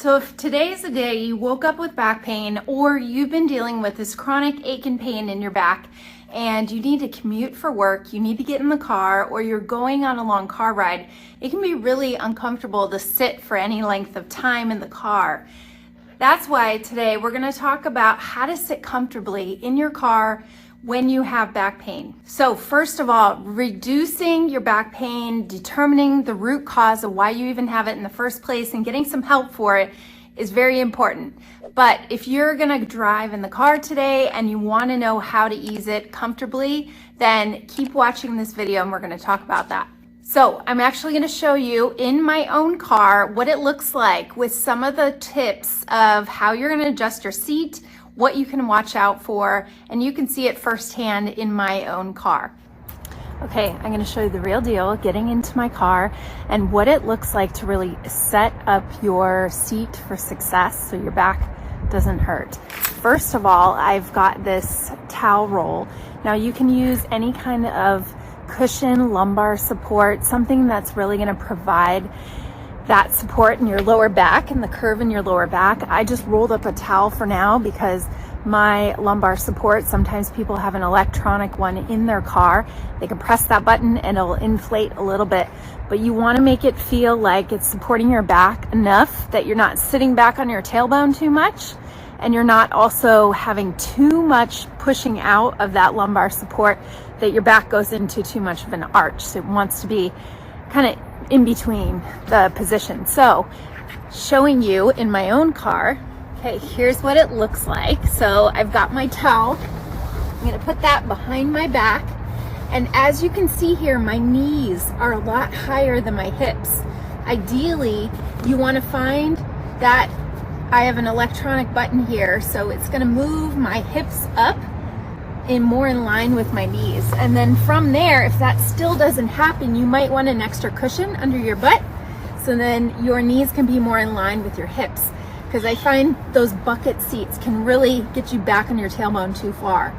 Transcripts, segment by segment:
So if today is the day you woke up with back pain, or you've been dealing with this chronic ache and pain in your back and you need to commute for work, you need to get in the car, or you're going on a long car ride, it can be really uncomfortable to sit for any length of time in the car. That's why today we're going to talk about how to sit comfortably in your car when you have back pain. So first of all, reducing your back pain, determining the root cause of why you even have it in the first place, and getting some help for it is very important. But if you're gonna drive in the car today and you wanna know how to ease it comfortably, then keep watching this video and we're gonna talk about that. So I'm actually gonna show you in my own car what it looks like with some of the tips of how you're gonna adjust your seat, what you can watch out for, and you can see it firsthand in my own car. Okay, I'm gonna show you the real deal, getting into my car and what it looks like to really set up your seat for success so your back doesn't hurt. First of all, I've got this towel roll. Now you can use any kind of cushion, lumbar support, something that's really gonna provide that support in your lower back and the curve in your lower back. I just rolled up a towel for now because my lumbar support, sometimes people have an electronic one in their car. They can press that button and it'll inflate a little bit, but you want to make it feel like it's supporting your back enough that you're not sitting back on your tailbone too much, and you're not also having too much pushing out of that lumbar support that your back goes into too much of an arch. So it wants to be kind of in between the position. So showing you in my own car, okay, here's what it looks like. So I've got my towel. I'm gonna put that behind my back. And as you can see here, my knees are a lot higher than my hips. Ideally, you wanna find that I have an electronic button here, so it's gonna move my hips up more in line with my knees. And then from there, if that still doesn't happen, you might want an extra cushion under your butt, so then your knees can be more in line with your hips. Because I find those bucket seats can really get you back on your tailbone too far.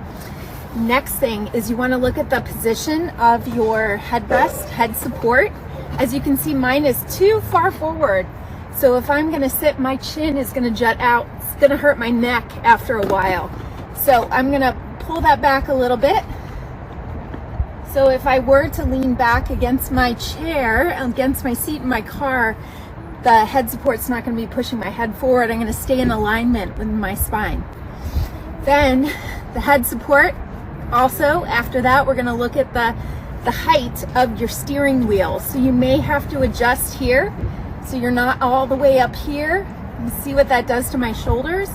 Next thing is you want to look at the position of your headrest, head support. As you can see, mine is too far forward. So if I'm going to sit, my chin is going to jut out. It's going to hurt my neck after a while. So I'm going to pull that back a little bit. So if I were to lean back against my chair, against my seat in my car, the head support's not going to be pushing my head forward. I'm going to stay in alignment with my spine. Then the head support. Also, after that, we're going to look at the height of your steering wheel. So you may have to adjust here so you're not all the way up here. You see what that does to my shoulders.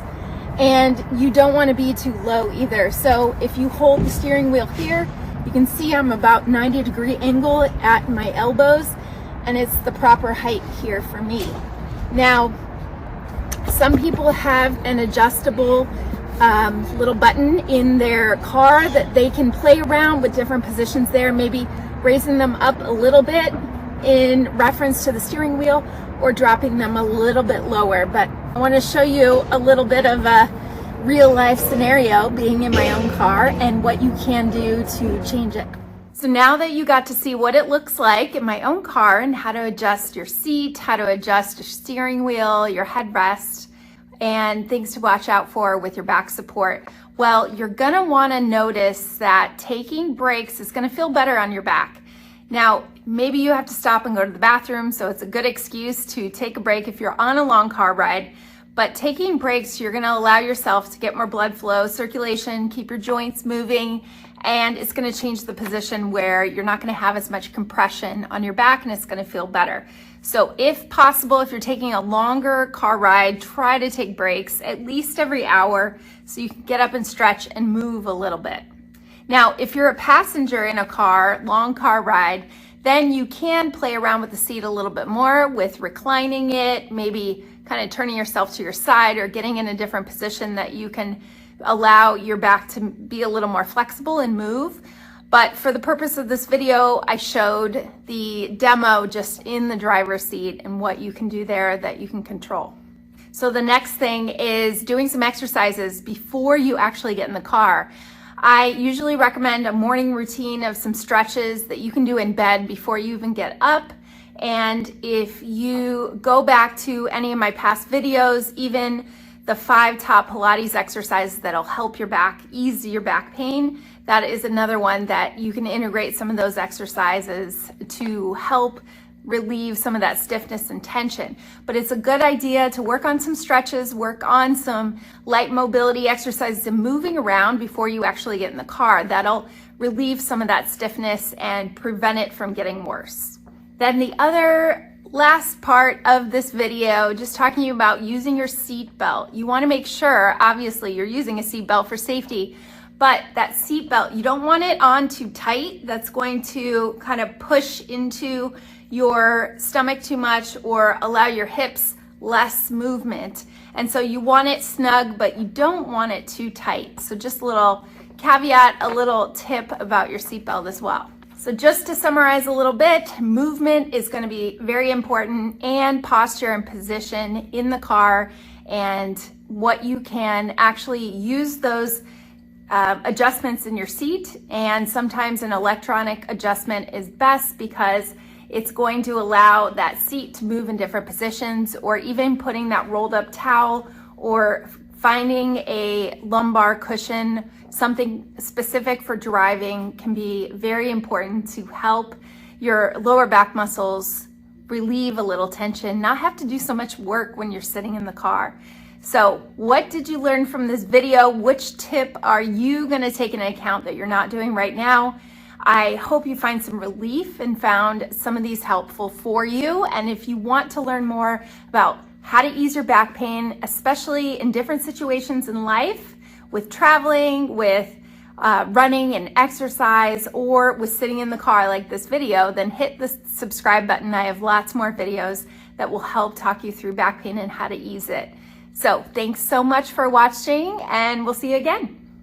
And you don't want to be too low either. So if you hold the steering wheel here, you can see I'm about 90-degree angle at my elbows, and it's the proper height here for me. Now, some people have an adjustable little button in their car that they can play around with different positions there, maybe raising them up a little bit in reference to the steering wheel or dropping them a little bit lower. But I want to show you a little bit of a real life scenario being in my own car and what you can do to change it. So now that you got to see what it looks like in my own car and how to adjust your seat, how to adjust your steering wheel, your headrest, and things to watch out for with your back support, well, you're gonna wanna notice that taking breaks is gonna feel better on your back. Now, maybe you have to stop and go to the bathroom, so it's a good excuse to take a break if you're on a long car ride. But taking breaks, you're gonna allow yourself to get more blood flow, circulation, keep your joints moving, and it's gonna change the position where you're not gonna have as much compression on your back and it's gonna feel better. So if possible, if you're taking a longer car ride, try to take breaks at least every hour so you can get up and stretch and move a little bit. Now, if you're a passenger in a car, long car ride, then you can play around with the seat a little bit more with reclining it, maybe kind of turning yourself to your side or getting in a different position that you can allow your back to be a little more flexible and move. But for the purpose of this video, I showed the demo just in the driver's seat and what you can do there that you can control. So the next thing is doing some exercises before you actually get in the car. I usually recommend a morning routine of some stretches that you can do in bed before you even get up. And if you go back to any of my past videos, even the 5 top Pilates exercises that'll help your back, ease your back pain, that is another one that you can integrate some of those exercises to help relieve some of that stiffness and tension. But it's a good idea to work on some stretches, work on some light mobility exercises and moving around before you actually get in the car. That'll relieve some of that stiffness and prevent it from getting worse. Then the other last part of this video, just talking about using your seat belt. You want to make sure, obviously, you're using a seat belt for safety, but that seat belt, you don't want it on too tight. That's going to kind of push into your stomach too much or allow your hips less movement. And so you want it snug, but you don't want it too tight. So just a little caveat, a little tip about your seatbelt as well. So just to summarize a little bit, movement is going to be very important, and posture and position in the car, and what you can actually use those adjustments in your seat. And sometimes an electronic adjustment is best because it's going to allow that seat to move in different positions, or even putting that rolled up towel or finding a lumbar cushion, something specific for driving, can be very important to help your lower back muscles relieve a little tension, not have to do so much work when you're sitting in the car. So what did you learn from this video? Which tip are you going to take into account that you're not doing right now? I hope you find some relief and found some of these helpful for you. And if you want to learn more about how to ease your back pain, especially in different situations in life, with traveling, with running and exercise, or with sitting in the car like this video, then hit the subscribe button. I have lots more videos that will help talk you through back pain and how to ease it. So thanks so much for watching, and we'll see you again.